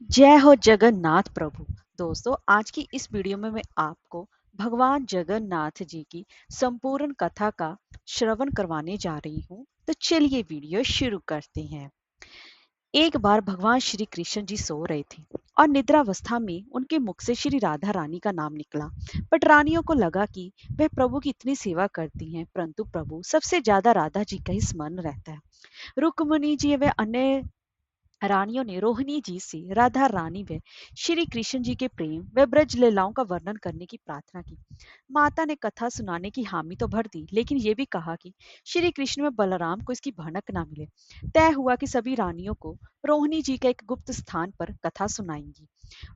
जय हो जगन्नाथ प्रभु। दोस्तों, आज की इस वीडियो में मैं आपको भगवान जगन्नाथ जी की संपूर्ण कथा का श्रवण करवाने जा रही हूँ। तो चलिए वीडियो शुरू करते हैं। एक बार भगवान श्री कृष्ण जी सो रहे थे और निद्रावस्था में उनके मुख से श्री राधा रानी का नाम निकला। बट रानियों को लगा कि वह प्रभु की इतनी सेवा करती हैं, परंतु प्रभु सबसे ज्यादा राधा जी का ही स्मरण रहता है। रुक्मणी जी व अन्य रानियों ने रोहिणी जी से राधा रानी व श्री कृष्ण जी के प्रेम व ब्रज लीलाओं का वर्णन करने की प्रार्थना की। माता ने कथा सुनाने की हामी तो भर दी, लेकिन ये भी कहा कि श्री कृष्ण में बलराम को इसकी भनक ना मिले। तय हुआ कि सभी रानियों को रोहिणी जी के एक गुप्त स्थान पर कथा सुनाएंगी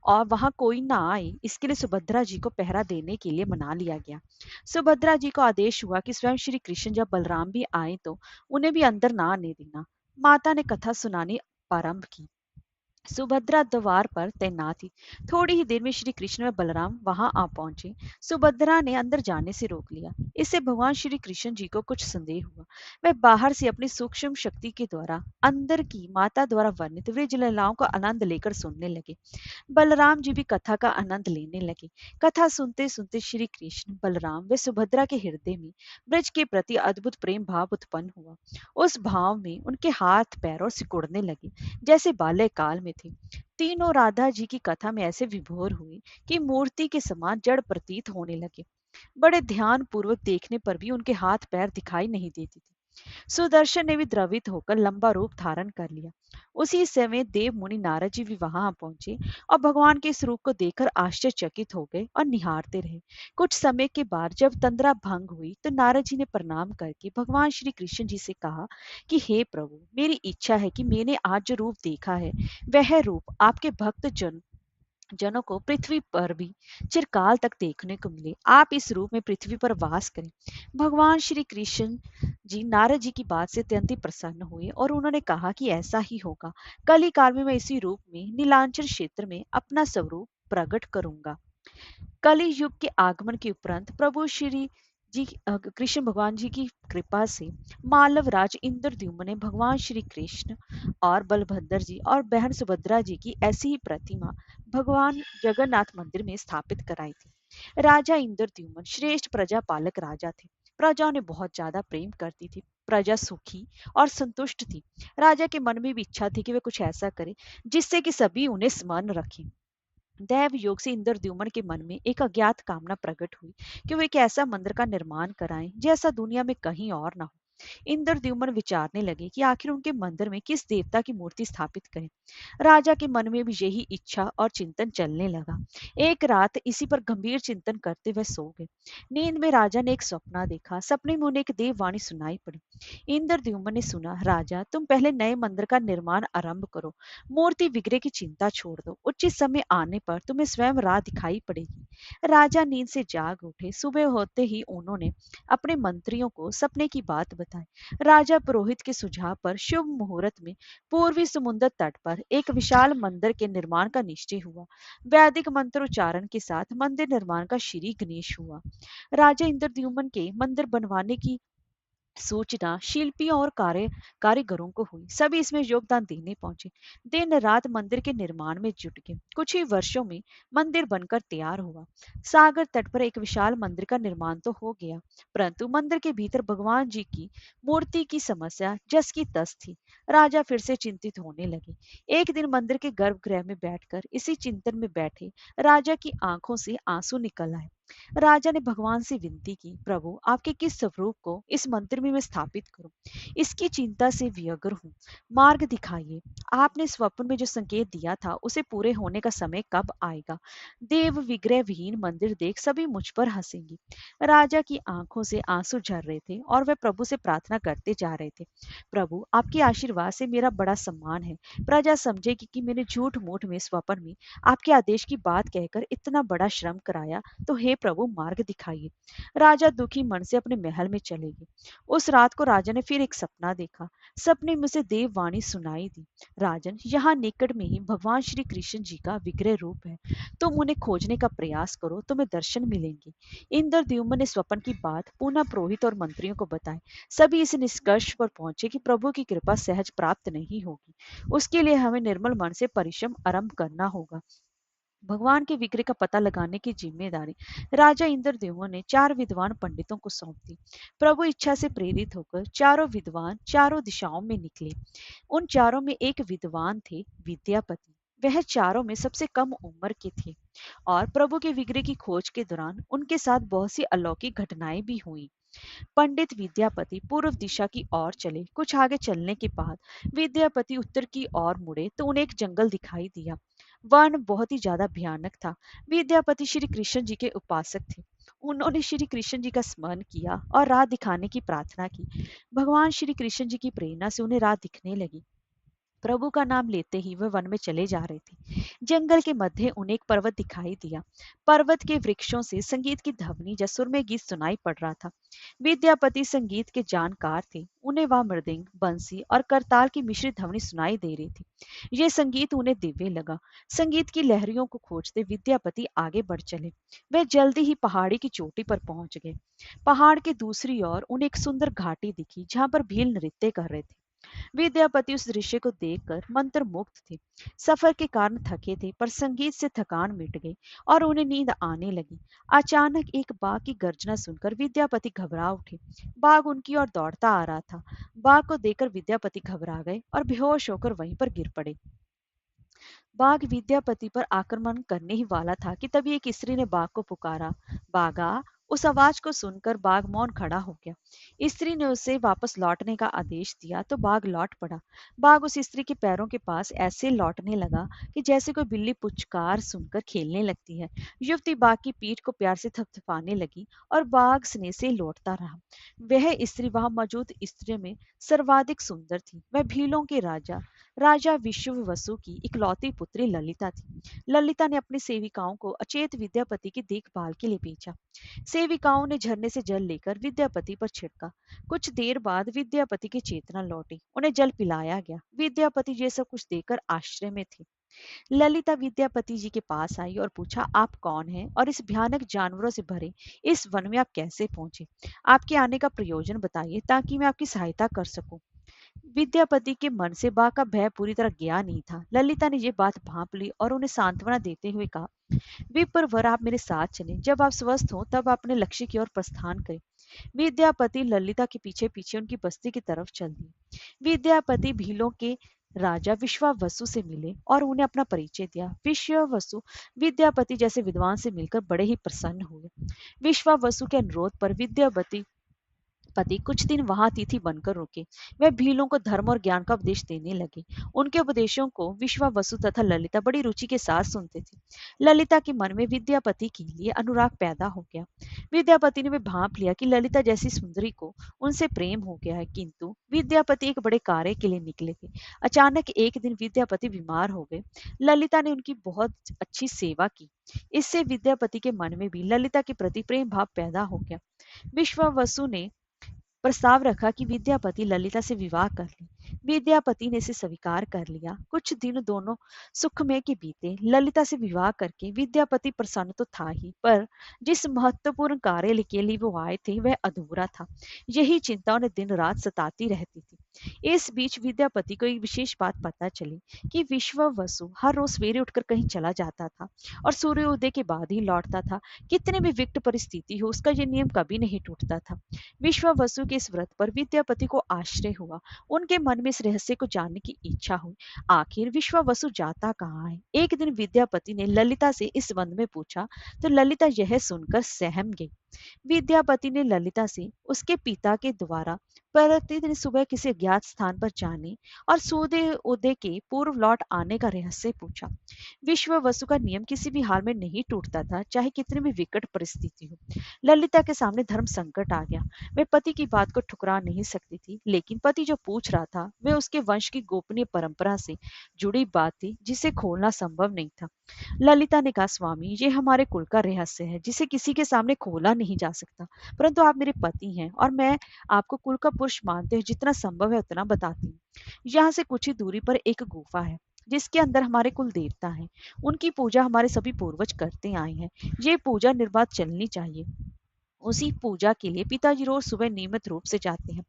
और वहां कोई ना आए, इसके लिए सुभद्रा जी को पहरा देने के लिए मना लिया गया। सुभद्रा जी को आदेश हुआ कि स्वयं श्री कृष्ण जब बलराम भी आए तो उन्हें भी अंदर ना आने देना। माता ने कथा सुनानी आरंभ की। सुभद्रा द्वार पर तैनात थी। थोड़ी ही देर में श्री कृष्ण व बलराम वहां आ पहुंचे। सुभद्रा ने अंदर जाने से रोक लिया। इससे भगवान श्री कृष्ण जी को कुछ संदेह हुआ। वह बाहर से अपनी सूक्ष्म शक्ति के द्वारा अंदर की माता द्वारा वर्णित ब्रज लीलाओं का आनंद लेकर सुनने लगे। बलराम जी भी कथा का आनंद लेने लगे। कथा सुनते सुनते श्री कृष्ण बलराम व सुभद्रा के हृदय में ब्रज के प्रति अद्भुत प्रेम भाव उत्पन्न हुआ। उस भाव में उनके हाथ पैर और सिकुड़ने लगे, जैसे बाल्यकाल में थे। तीनों राधा जी की कथा में ऐसे विभोर हुए कि मूर्ति के समान जड़ प्रतीत होने लगे। बड़े ध्यान पूर्वक देखने पर भी उनके हाथ पैर दिखाई नहीं देते थे। सुदर्शन ने भी द्रवित होकर लंबा रूप धारण कर लिया। उसी समय देव मुनि नारद जी भी वहां पहुंचे और भगवान के इस रूप को देखकर आश्चर्यचकित हो गए और निहारते रहे। कुछ समय के बाद जब तंद्रा भंग हुई तो नारद जी ने प्रणाम करके भगवान श्री कृष्ण जी से कहा कि हे प्रभु, मेरी इच्छा है कि मैंने आज जो रूप देखा है वह रूप आपके भक्त जनों को पृथ्वी पर भी चिरकाल तक देखने को मिले। आप इस रूप में पृथ्वी पर वास करें। भगवान श्री कृष्ण जी नारद जी की बात से अत्यंत ही प्रसन्न हुए और उन्होंने कहा कि ऐसा ही होगा। कली काल में मैं इसी रूप में नीलांचल क्षेत्र में अपना स्वरूप प्रकट करूंगा। कलि युग के आगमन के उपरांत प्रभु श्री जी कृष्ण भगवान जी की कृपा से मालव राज इंद्रद्युम्न ने भगवान श्री कृष्ण और बलभद्र जी और बहन सुभद्रा जी की ऐसी ही प्रतिमा भगवान जगन्नाथ मंदिर में स्थापित कराई थी। राजा इंद्रद्युम्न श्रेष्ठ प्रजा पालक राजा थे। प्रजा ने बहुत ज्यादा प्रेम करती थी। प्रजा सुखी और संतुष्ट थी। राजा के मन में भी इच्छा थी कि वे कुछ ऐसा करें जिससे कि सभी उन्हें स्मरण रखें। दैव योग से इंद्रद्युम्न के मन में एक अज्ञात कामना प्रकट हुई कि वो एक ऐसा मंदिर का निर्माण कराएं जैसा दुनिया में कहीं और ना हो। इंद्रद्युम्न विचारने लगे कि आखिर उनके मंदिर में किस देवता की मूर्ति स्थापित करें। राजा के मन में भी यही इच्छा और चिंतन चलने लगा। एक रात इसी पर गंभीर चिंतन करते हुए सो गए। नींद में राजा ने एक सपना देखा। सपने में उन्हें एक देववाणी सुनाई पड़ी। इंद्रद्युम्न ने सुना, राजा तुम पहले नए मंदिर का निर्माण आरंभ करो। मूर्ति विग्रह की चिंता छोड़ दो। उचित समय आने पर तुम्हें स्वयं राह दिखाई पड़ेगी। राजा नींद से जाग उठे। सुबह होते ही उन्होंने अपने मंत्रियों को सपने की बात बताई। राजा पुरोहित के सुझाव पर शुभ मुहूर्त में पूर्वी समुद्र तट पर एक विशाल मंदिर के निर्माण का निश्चय हुआ। वैदिक मंत्रोच्चारण के साथ मंदिर निर्माण का श्री गणेश हुआ। राजा इंद्रद्युम्न के मंदिर बनवाने की सूचना शिल्पियों और कारीगरों को हुई। सभी इसमें योगदान देने पहुंचे। दिन रात मंदिर के निर्माण में जुट गए। कुछ ही वर्षों में मंदिर बनकर तैयार हुआ। सागर तट पर एक विशाल मंदिर का निर्माण तो हो गया, परंतु मंदिर के भीतर भगवान जी की मूर्ति की समस्या जस की तस थी। राजा फिर से चिंतित होने लगे। एक दिन मंदिर के गर्भगृह में बैठकर इसी चिंतन में बैठे राजा की आंखों से आंसू निकल आए। राजा ने भगवान से विनती की, प्रभु आपके किस स्वरूप को इस मंदिर में मैं स्थापित करूं? इसकी चिंता से व्यग्र हूं। मार्ग दिखाइए। आपने स्वप्न में जो संकेत दिया था उसे पूरे होने का समय कब आएगा? देव विग्रह विहीन मंदिर देख सभी मुझ पर हंसेंगे। राजा की आंखों से आंसू झर रहे थे और वह प्रभु से प्रार्थना करते जा रहे थे, प्रभु आपके आशीर्वाद से मेरा बड़ा सम्मान है। प्रजा समझेगी कि मैंने झूठ मूठ में स्वप्न में आपके आदेश की बात कहकर इतना बड़ा श्रम कराया, तो हे प्रभु मार्ग दिखाइए। राजा दुखी मन से अपने महल में चले गए। उस रात को राजा ने फिर एक सपना देखा। सपने में उसे देववाणी सुनाई दी, राजन, यहाँ निकट में ही भगवान श्री कृष्ण जी का विग्रह रूप है। तुम उन्हें खोजने का प्रयास करो, तुम्हें दर्शन मिलेंगे। इंद्रद्युम्न ने स्वप्न की बात पुनः पुरोहित और मंत्रियों को बताई। सभी इस निष्कर्ष पर पहुंचे कि प्रभु की कृपा सहज प्राप्त नहीं होगी। उसके लिए हमें निर्मल मन से परिश्रम आरंभ करना होगा। भगवान के विग्रह का पता लगाने की जिम्मेदारी राजा इंद्रदेव ने 4 विद्वान पंडितों को सौंप दी। प्रभु इच्छा से प्रेरित होकर चारों विद्वान चारों दिशाओं में निकले। उन चारों में एक विद्वान थे, विद्यापति। वह चारों में सबसे कम उम्र के थे और प्रभु के विग्रह की खोज के दौरान उनके साथ बहुत सी अलौकिक घटनाएं भी हुई। पंडित विद्यापति पूर्व दिशा की ओर चले। कुछ आगे चलने के बाद विद्यापति उत्तर की ओर मुड़े तो उन्हें एक जंगल दिखाई दिया। वन बहुत ही ज्यादा भयानक था। विद्यापति श्री कृष्ण जी के उपासक थे। उन्होंने श्री कृष्ण जी का स्मरण किया और राह दिखाने की प्रार्थना की। भगवान श्री कृष्ण जी की प्रेरणा से उन्हें राह दिखने लगी। प्रभु का नाम लेते ही वह वन में चले जा रहे थे। जंगल के मध्य उन्हें एक पर्वत दिखाई दिया। पर्वत के वृक्षों से संगीत की ध्वनि या सुरमय गीत सुनाई पड़ रहा था। विद्यापति संगीत के जानकार थे। उन्हें वह मृदंग, बंसी और करताल की मिश्रित ध्वनि सुनाई दे रही थी। यह संगीत उन्हें दिव्य लगा। संगीत की लहरियों को खोजते विद्यापति आगे बढ़ चले। वे जल्दी ही पहाड़ी की चोटी पर पहुंच गए। पहाड़ के दूसरी ओर उन्हें एक सुंदर घाटी दिखी जहां पर भील नृत्य कर रहे थे। विद्यापति उस दृश्य को देखकर मंत्रमुग्ध थे। सफर के कारण थके थे, पर संगीत से थकान मिट गई और उन्हें नींद आने लगी। अचानक एक बाघ की गर्जना सुनकर विद्यापति घबरा उठे। बाघ उनकी ओर दौड़ता आ रहा था। बाघ को देखकर विद्यापति घबरा गए और बेहोश होकर वहीं पर गिर पड़े। बाघ विद्यापति पर आक्रमण करने ही वाला था कि तभी एक स्त्री ने बाघ को पुकारा, बाघा। उस आवाज को सुनकर बाघ मौन खड़ा हो गया। स्त्री ने उसे वापस लौटने का आदेश दिया तो बाघ लौट पड़ा। बाघ उस स्त्री के पैरों के पास ऐसे लौटने लगा कि जैसे कोई बिल्ली पुचकार सुनकर खेलने लगती है। युवती बाघ की पीठ को प्यार से थपथपाने लगी और बाघ स्नेह से लौटता रहा। वह स्त्री वहां मौजूद स्त्रियों में सर्वाधिक सुंदर थी। वह भीलों के राजा राजा विश्ववसु की इकलौती पुत्री ललिता थी। ललिता ने अपनी सेविकाओं को अचेत विद्यापति की देखभाल के लिए भेजा। सेविकाओं ने झरने से जल लेकर विद्यापति पर छिड़का। कुछ देर बाद विद्यापति की चेतना लौटी। उन्हें जल पिलाया गया। विद्यापति ये सब कुछ देखकर आश्चर्य में थे। ललिता विद्यापति जी के पास आई और पूछा, आप कौन हैं और इस भयानक जानवरों से भरे इस वन में आप कैसे पहुंचे? आपके आने का प्रयोजन बताइए ताकि मैं आपकी सहायता कर सकूं। विद्यापति के मन से बाघ का भय पूरी तरह गया नहीं था। ललिता ने ये बात भांप ली और उन्हें सांत्वना देते हुए कहा, विप्रवर, आप मेरे साथ चलें। जब आप स्वस्थ हो तब अपने लक्ष्य की ओर प्रस्थान करें। विद्यापति ललिता के पीछे पीछे उनकी बस्ती की तरफ चल दिए। विद्यापति भीलों के राजा विश्वावसु से मिले और उन्हें अपना परिचय दिया। विश्वावसु विद्यापति जैसे विद्वान से मिलकर बड़े ही प्रसन्न हुए। विश्वावसु के अनुरोध पर विद्यापति पति कुछ दिन वहां अतिथि बनकर रुके। वह भीलों को धर्म और ज्ञान का उपदेश देने लगे। उनके उपदेशों को विश्वावसु तथा ललिता बड़ी रुचि के साथ सुनते थे। ललिता के मन में विद्यापति के लिए अनुराग पैदा हो गया। विद्यापति ने भी भांप लिया कि ललिता जैसी सुंदरी को उनसे प्रेम हो गया है, किंतु विद्यापति एक बड़े कार्य के लिए निकले थे। अचानक एक दिन विद्यापति बीमार हो गए। ललिता ने उनकी बहुत अच्छी सेवा की। इससे विद्यापति के मन में भी ललिता के प्रति प्रेम भाव पैदा हो गया। विश्वावसु ने प्रस्ताव रखा कि विद्यापति ललिता से विवाह कर ले। विद्यापति ने इसे स्वीकार कर लिया। कुछ दिन दोनों सुखमय के बीते। ललिता से विवाह करके विद्यापति प्रसन्न तो था ही, पर जिस महत्वपूर्ण कार्य के लिए वो आए थे वह अधूरा था। यही चिंता उन्हें दिन रात सताती रहती थी। इस बीच विद्यापति को एक विशेष बात पता चली कि विश्वावसु हर रोज सवेरे उठकर कहीं चला जाता था और सूर्योदय के बाद ही लौटता था। कितने भी विकट परिस्थिति हो, उसका यह नियम कभी नहीं टूटता था। विश्वावसु के इस व्रत पर विद्यापति को आश्चर्य हुआ। उनके मन में इस रहस्य को जानने की इच्छा हुई। आखिर विश्वावसु जाता कहाँ है? एक दिन विद्यापति ने ललिता से इस संबंध में पूछा तो ललिता यह सुनकर सहम गई। विद्यापति ने ललिता से उसके पिता के द्वारा प्रतिदिन सुबह किसी अज्ञात स्थान पर जाने और सूर्य उदय के पूर्व लौट आने का रहस्य पूछा। विश्व वसु का नियम किसी भी हाल में नहीं टूटता था, चाहे कितनी भी विकट परिस्थिति हो। ललिता के सामने धर्म संकट आ गया। वे पति की बात को ठुकरा नहीं सकती थी, लेकिन पति जो पूछ रहा था वे उसके वंश की गोपनीय परंपरा से जुड़ी बात थी, जिसे खोलना संभव नहीं था। ललिता ने कहा, स्वामी, ये हमारे कुल का रहस्य है जिसे किसी के सामने खोला नहीं जा सकता, परंतु आप मेरे पति हैं और मैं आपको कुल का पुरुष मानते हुए जितना संभव है उतना बताती हूँ। यहाँ से कुछ ही दूरी पर एक गुफा है जिसके अंदर हमारे कुल देवता हैं। उनकी पूजा हमारे सभी पूर्वज करते आए हैं। ये पूजा निर्बाध चलनी चाहिए। उसी पूजा के लिए पिताजी रोज सुबह नियमित रूप से जाते हैं।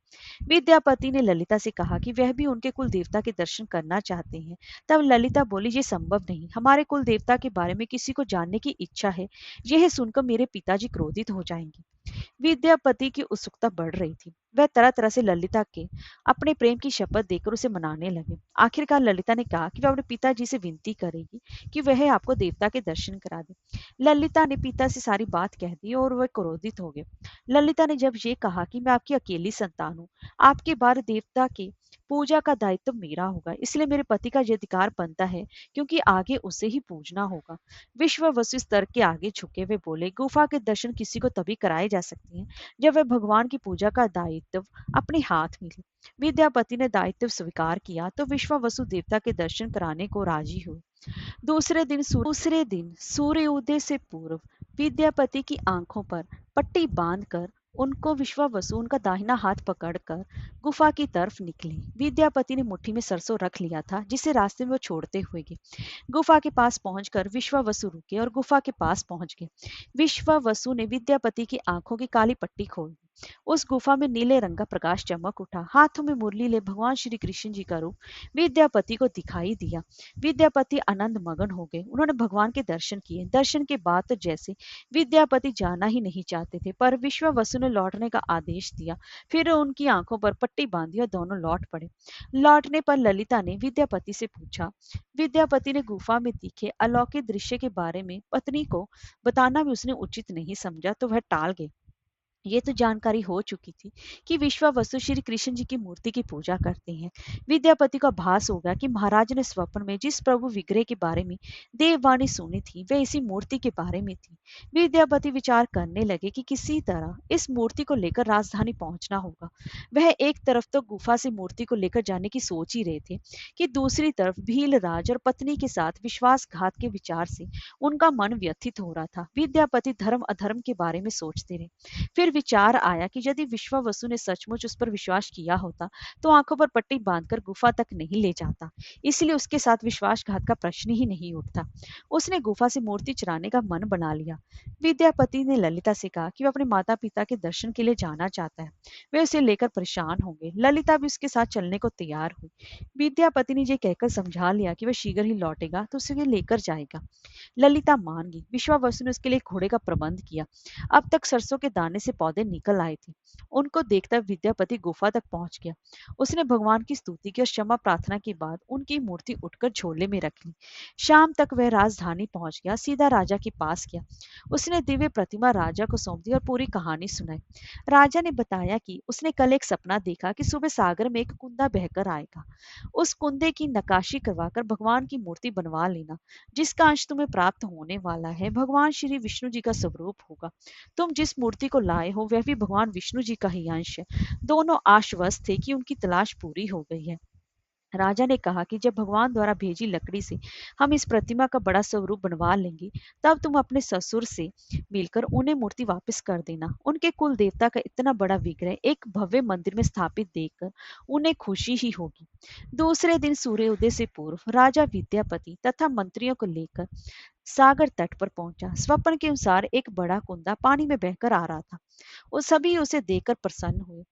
विद्यापति ने ललिता से कहा कि वह भी उनके कुल देवता के दर्शन करना चाहते हैं। तब ललिता बोली, ये संभव नहीं, हमारे कुल देवता के बारे में किसी को जानने की इच्छा है। यह सुनकर मेरे पिताजी क्रोधित हो जाएंगे। विद्यापति की उत्सुकता बढ़ रही थी। वह तरह तरह से ललिता के अपने प्रेम की शपथ देकर उसे मनाने लगे। आखिरकार ललिता ने कहा कि वह अपने पिताजी से विनती करेगी कि वह आपको देवता के दर्शन करा दे। ललिता ने पिता से सारी बात कह दी और वह क्रोधित हो गए। ललिता ने जब ये कहा कि मैं आपकी अकेली संतान हूँ, आपके बाद देवता के पूजा का दायित्व मेरा होगा, इसलिए मेरे पति का ये अधिकार बनता है, क्योंकि आगे उसे ही पूजना होगा। विश्व वसु स्तर के आगे झुके हुए बोले, गुफा के दर्शन किसी को तभी कराए जा सकते हैं जब वह भगवान की पूजा का दायित्व अपने हाथ में ले। विद्यापति ने दायित्व स्वीकार किया तो विश्व वसु देवता के दर्शन कराने को राजी हुए। दूसरे दिन सूर्योदय से पूर्व विद्यापति की आंखों पर पट्टी बांधकर उनको विश्वावसु उनका दाहिना हाथ पकड़कर गुफा की तरफ निकले। विद्यापति ने मुट्ठी में सरसों रख लिया था जिसे रास्ते में वो छोड़ते हुए गए। गुफा के पास पहुंचकर विश्वावसु रुके और गुफा के पास पहुंच गए। विश्वावसु ने विद्यापति की आंखों की काली पट्टी खोल दी। उस गुफा में नीले रंग का प्रकाश चमक उठा। हाथों में मुरली ले भगवान श्री कृष्ण जी का रूप विद्यापति को दिखाई दिया। विद्यापति आनंद मगन हो गए। उन्होंने भगवान के दर्शन किए। दर्शन के बाद तो जैसे विद्यापति जाना ही नहीं चाहते थे, पर विश्वावसु ने लौटने का आदेश दिया। फिर उनकी आंखों पर पट्टी बांधी और दोनों लौट पड़े। लौटने पर ललिता ने विद्यापति से पूछा। विद्यापति ने गुफा में दिखे अलौकिक दृश्य के बारे में पत्नी को बताना भी उसने उचित नहीं समझा, तो वह टाल गए। ये तो जानकारी हो चुकी थी कि विश्वावसु श्री कृष्ण जी की मूर्ति की पूजा करते हैं। विद्यापति को आभास हो गया कि महाराज ने स्वप्न में जिस प्रभु विग्रह के बारे में देववाणी सुनी थी वह इसी मूर्ति के बारे में थी। विद्यापति विचार करने लगे कि किसी तरह इस मूर्ति को लेकर राजधानी पहुंचना होगा। वह एक तरफ तो गुफा से मूर्ति को लेकर जाने की सोच ही रहे थे कि दूसरी तरफ भीलराज और पत्नी के साथ विश्वासघात के विचार से उनका मन व्यथित हो रहा था। विद्यापति धर्म अधर्म के बारे में सोचते रहे। फिर विचार आया कि यदि विश्वावसु ने सचमुच उस पर विश्वास किया होता तो आंखों पर पट्टी बांधकर गुफा तक नहीं ले जाता, इसलिए उसके साथ विश्वासघात का प्रश्न ही नहीं उठता। उसने गुफा से मूर्ति चुराने का मन बना लिया। विद्यापति ने ललिता से कहा कि वह अपने माता पिता के दर्शन के लिए जाना चाहता है। वे उसे लेकर परेशान होंगे। ललिता भी उसके साथ चलने को तैयार हुई। विद्यापति ने यह कहकर समझा लिया कि वह शीघ्र ही लौटेगा तो उसे लेकर जाएगा। ललिता मान गई। विश्वावसु ने उसके लिए घोड़े का प्रबंध किया। अब तक सरसों के दाने से पौधे निकल आए थे। उनको देखकर विद्यापति गुफा तक पहुंच गया। उसने भगवान की स्तुति की और क्षमा प्रार्थना के बाद उनकी मूर्ति उठकर झोले में रख ली। शाम तक वह राजधानी पहुंच गया। सीधा राजा के पास गया। उसने दिव्य प्रतिमा राजा को सौंप दी और पूरी कहानी सुनाई। राजा ने बताया कि उसने कल एक सपना देखा कि सुबह सागर में एक कुंदा बहकर आएगा। उस कुंदे की नक्काशी करवाकर भगवान की मूर्ति बनवा लेना, जिसका अंश तुम्हें प्राप्त होने वाला है भगवान श्री विष्णु जी का स्वरूप होगा। तुम जिस मूर्ति को लाए हो वह भी भगवान विष्णु जी का ही अंश है। दोनों आश्वस्त थे कि उनकी तलाश पूरी हो गई है। राजा ने कहा कि जब भगवान द्वारा भेजी लकड़ी से हम इस प्रतिमा का बड़ा स्वरूप बनवा लेंगे, तब तुम अपने ससुर से मिलकर उन्हें मूर्ति वापस कर देना। उनके कुल देवता का इतना बड़ा विग्रह एक भव्य मंदिर में स्थापित देखकर उन्हें खुशी ही होगी। दूसरे दिन सूर्योदय से पूर्व राजा विद्यापति तथा मंत्रियों को लेकर सागर तट पर पहुंचा। स्वप्न के अनुसार एक बड़ा कुंदा पानी में बहकर आ रहा था। वो सभी उसे देखकर प्रसन्न हुए।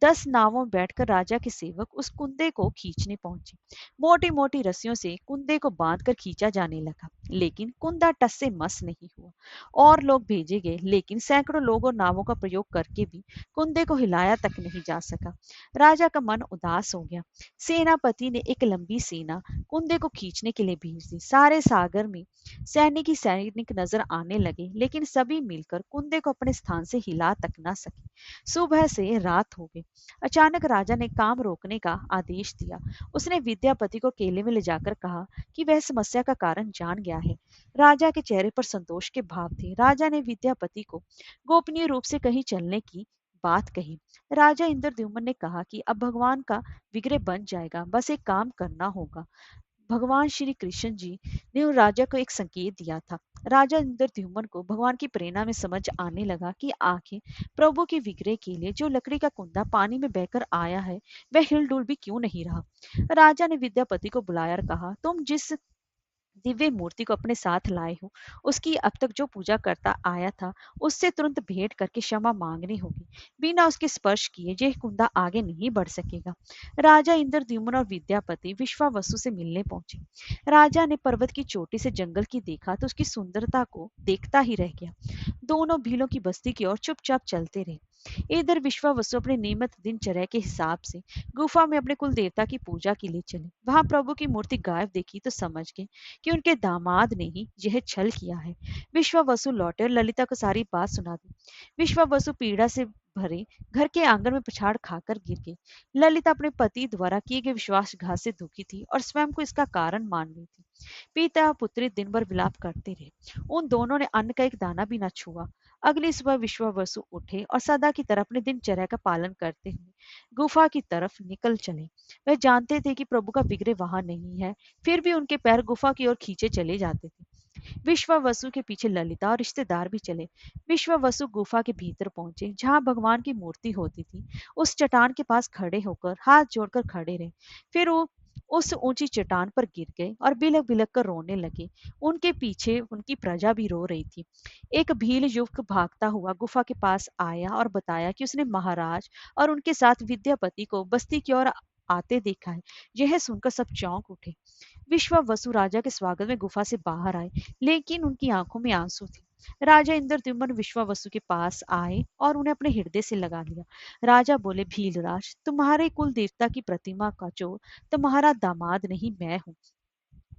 10 नावों में बैठकर राजा के सेवक उस कुंदे को खींचने पहुंचे। मोटी मोटी रस्सियों से कुंदे को बांधकर खींचा जाने लगा। लेकिन कुंदा टस से मस नहीं हुआ। और लोग भेजे गए, लेकिन सैकड़ों लोग और नावों का प्रयोग करके भी कुंदे को हिलाया तक नहीं जा सका। राजा का मन उदास हो गया। सेनापति ने एक लंबी सेना कुंदे को खींचने के लिए भेज दी। सारे सागर में सैनिक नजर आने लगे, लेकिन सभी मिलकर कुंदे को अपने स्थान से हिला तक न सके। सुबह से रात हो गई। अचानक राजा ने काम रोकने का आदेश दिया। उसने विद्यापति को केले में ले जाकर कहा कि वह समस्या का कारण जान गया है। राजा के चेहरे पर संतोष के भाव थे। राजा ने विद्यापति को गोपनीय रूप से कहीं चलने की बात कही। राजा इंद्रद्युम्न ने कहा कि अब भगवान का विग्रह बन जाएगा, बस एक काम करना होगा। भगवान श्री कृष्ण जी ने उन राजा को एक संकेत दिया था। राजा इंद्रद्युम्न को भगवान की प्रेरणा में समझ आने लगा कि आखिर प्रभु के विग्रह के लिए जो लकड़ी का कुंदा पानी में बहकर आया है, वह हिलडुल भी क्यों नहीं रहा। राजा ने विद्यापति को बुलाया और कहा, तुम जिस दिव्य मूर्ति को अपने साथ लाए हो, उसकी अब तक जो पूजा करता आया था, उससे तुरंत भेंट करके क्षमा मांगनी होगी। बिना उसके स्पर्श किए यह कुंदा आगे नहीं बढ़ सकेगा। राजा इंद्रद्युम्न और विद्यापति विश्वावसु से मिलने पहुंचे। राजा ने पर्वत की चोटी से जंगल की देखा तो उसकी सुंदरता को देखता ही रह गया। दोनों भीलों की बस्ती की ओर चुपचाप चलते रहे। इधर विश्वावसु अपने नियमित दिनचर्या के हिसाब से गुफा में अपने कुल देवता की पूजा के लिए चले। वहां प्रभु की मूर्ति गायब देखी तो समझ गए कि उनके दामाद ने ही यह छल किया है। विश्वावसु लौटे और ललिता को सारी बात सुना दी। विश्वावसु पीड़ा से भरे घर के आंगन में पछाड़ खाकर गिर गई। ललिता अपने पति द्वारा किए गए विश्वासघात से दुखी थी और स्वयं को इसका कारण मान रही थी। पिता पुत्री दिन भर विलाप करते रहे। उन दोनों ने अन्न का एक दाना भी न छुआ। अगली सुबह विश्वावसु उठे और सदा की तरह अपने दिनचर्या का पालन करते हुए गुफा की तरफ निकल चले। वह जानते थे कि प्रभु का विग्रह वहां नहीं है, फिर भी उनके पैर गुफा की ओर खींचे चले जाते थे। विश्वावसु के पीछे ललिता और रिश्तेदार भी चले। विश्वावसु गुफा के भीतर पहुंचे, जहां भगवान की मूर्ति होती थी। उस चट्टान के पास खड़े होकर हाथ जोड़कर खड़े रहे। फिर वो उस ऊंची चट्टान पर गिर गए और बिलक बिलक कर रोने लगे। उनके पीछे उनकी प्रजा भी रो रही थी। एक भील युवक भागता हुआ गुफा के पास आया और बताया कि उसने महाराज और उनके साथ विद्यापति को बस्ती की ओर आते देखा है। यह सुनकर सब चौंक उठे। विश्वावसु राजा के स्वागत में गुफा से बाहर आए, लेकिन उनकी आंखों में आंसू थे। राजा इंद्रद्युम्न विश्वावसु के पास आए और उन्हें अपने हृदय से लगा लिया। राजा बोले, भीलराज, तुम्हारे कुल देवता की प्रतिमा का जो तुम्हारा दामाद नहीं, मैं हूँ।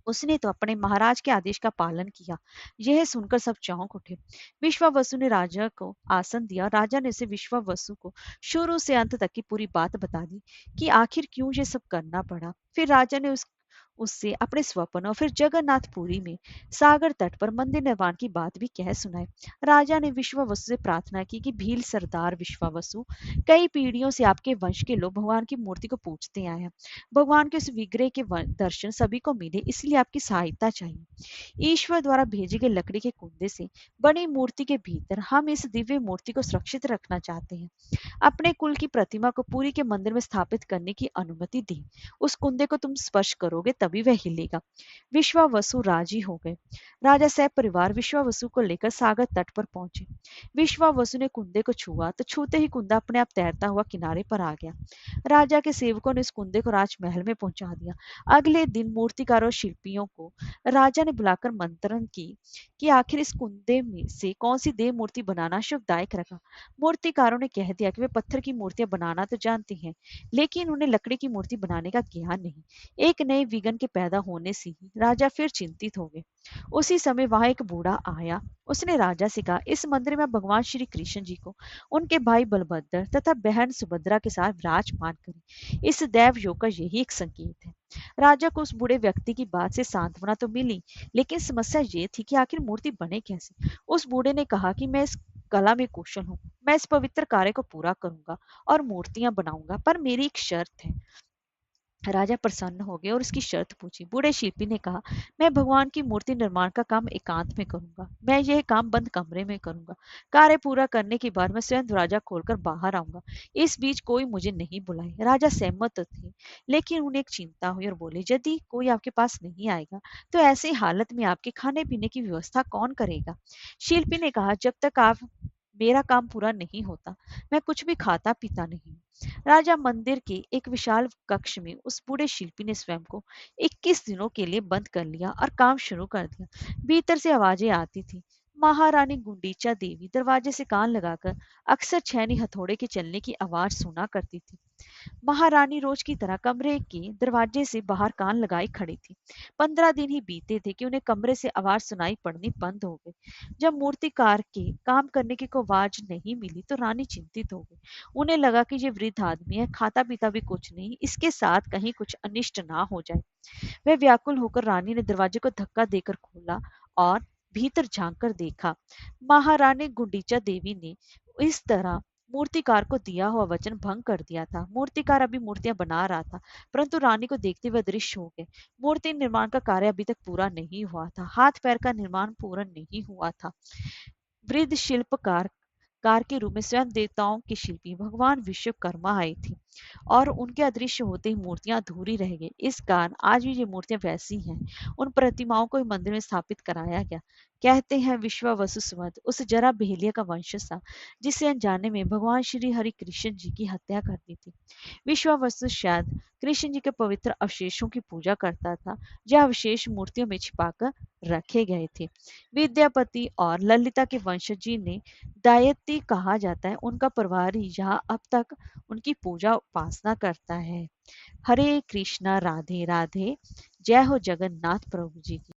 उसने तो अपने महाराज के आदेश का पालन किया। यह सुनकर सब चौंक उठे। विश्वावसु ने राजा को आसन दिया। राजा ने उसे विश्वावसु को शुरू से अंत तक की पूरी बात बता दी कि आखिर क्यों ये सब करना पड़ा। फिर राजा ने उससे अपने स्वप्न और फिर जगन्नाथपुरी में सागर तट पर मंदिर निर्माण की बात भी कह सुनाई। राजा ने विश्वावसु से प्रार्थना की कि भील सरदार विश्वावसु, कई पीढ़ियों से आपके वंश के लोग भगवान की मूर्ति को पूजते आए हैं। भगवान के उस विग्रह के दर्शन सभी को मिले, इसलिए आपकी सहायता चाहिए। ईश्वर द्वारा भेजे गए लकड़ी के कुंदे से बनी मूर्ति के भीतर हम इस दिव्य मूर्ति को सुरक्षित रखना चाहते हैं। अपने कुल की प्रतिमा को पुरी के मंदिर में स्थापित करने की अनुमति दी। उस कुंदे को तुम स्पर्श करोगे तभी वह हिलेगा। विश्वावसु राजी हो गए। राजा सह परिवार विश्वावसु को लेकर सागर तट पर पहुंचे। विश्वावसु ने कुंदे को छुआ तो छूते ही कुंदा अपने आप तैरता हुआ किनारे पर आ गया। राजा के सेवकों ने इस कुंदे को राजमहल में पहुंचा दिया। अगले दिन मूर्तिकारों और शिल्पियों को राजा ने बुलाकर मंत्रण की कि आखिर इस कुंदे में से कौन सी देव मूर्ति बनाना शुभदायक रखा। मूर्तिकारों ने कह दिया कि वे पत्थर की मूर्तियां बनाना तो जानते हैं, लेकिन उन्हें लकड़ी की मूर्ति बनाने का ज्ञान नहीं। एक नए विघन के पैदा होने से ही राजा फिर चिंतित हो गए। उसी समय वहां एक बूढ़ा आया। उसने राजा से कहा, इस मंदिर में भगवान श्री कृष्ण जी को उनके भाई बलभद्र तथा बहन सुभद्रा के साथ विराजमान करें। इस दैव योग का यही एक संकेत है। राजा को उस बूढ़े व्यक्ति की बात से सांत्वना तो मिली, लेकिन समस्या ये थी कि आखिर मूर्ति बने कैसे। उस बूढ़े ने कहा कि मैं इस कला में कुशल हूँ, मैं इस पवित्र कार्य को पूरा करूंगा और मूर्तियां बनाऊंगा, पर मेरी एक शर्त है। राजा प्रसन्न हो गए और उसकी शर्त पूछी। बूढ़े शिल्पी ने कहा, मैं भगवान की मूर्ति निर्माण का काम एकांत में करूंगा। मैं यह काम बंद कमरे में करूंगा। कार्य पूरा करने के बाद मैं स्वयं दरवाजा खोलकर बाहर आऊंगा। इस बीच कोई मुझे नहीं बुलाए। राजा सहमत तो थे, लेकिन उन्हें एक चिंता हुई और बोले, यदि कोई आपके पास नहीं आएगा तो ऐसी हालत में आपके खाने पीने की व्यवस्था कौन करेगा। शिल्पी ने कहा, जब तक आप मेरा काम पूरा नहीं होता, मैं कुछ भी खाता पीता नहीं हूँ। राजा मंदिर के एक विशाल कक्ष में उस बूढ़े शिल्पी ने स्वयं को 21 दिनों के लिए बंद कर लिया और काम शुरू कर दिया। भीतर से आवाजें आती थी। महारानी गुंडीचा देवी दरवाजे से कान लगाकर अक्सर छैनी हथौड़े के चलने की आवाज सुना करती थी। महारानी रोज की तरह कमरे के दरवाजे से बाहर कान लगाए खड़ी थी। 15 दिन ही बीते थे कि उन्हें कमरे से आवाज सुनाई पड़नी बंद हो गई। जब मूर्तिकार के काम करने की कोई आवाज नहीं मिली तो रानी चिंतित हो गई। उन्हें लगा कि ये वृद्ध आदमी है, खाता पीता भी कुछ नहीं, इसके साथ कहीं कुछ अनिष्ट ना हो जाए। वह व्याकुल होकर रानी ने दरवाजे को धक्का देकर खोला और भीतर झांक कर देखा। महारानी गुंडीचा देवी ने इस तरह मूर्तिकार को दिया हुआ वचन भंग कर दिया था। मूर्तिकार अभी मूर्तियां बना रहा था, परंतु रानी को देखते हुए अदृश्य हो गए। मूर्ति निर्माण का कार्य अभी तक पूरा नहीं हुआ था। हाथ पैर का निर्माण पूर्ण नहीं हुआ था। वृद्ध शिल्पकार कार के रूप में स्वयं देवताओं के शिल्पी भगवान विश्वकर्मा आए थे और उनके अदृश्य होते ही मूर्तियां अधूरी रह गई। इस कारण आज भी ये मूर्तियां वैसी हैं। उन प्रतिमाओं को मंदिर में स्थापित कराया गया। कहते हैं विश्वावसु सुमंत उस जरा भेलिया का वंशज था जिसे अनजाने में भगवान श्री हरि कृष्ण जी की हत्या कर दी थी। विश्वावसु शायद कृष्ण जी के पवित्र अवशेषों की पूजा करता था, जो अवशेष मूर्तियों में छिपाकर रखे गए थे। विद्यापति और ललिता के वंशज जी ने दायती कहा जाता है। उनका परिवार ही यहाँ अब तक उनकी पूजा उपासना करता है। हरे कृष्णा, राधे राधे। जय हो जगन्नाथ प्रभु जी की।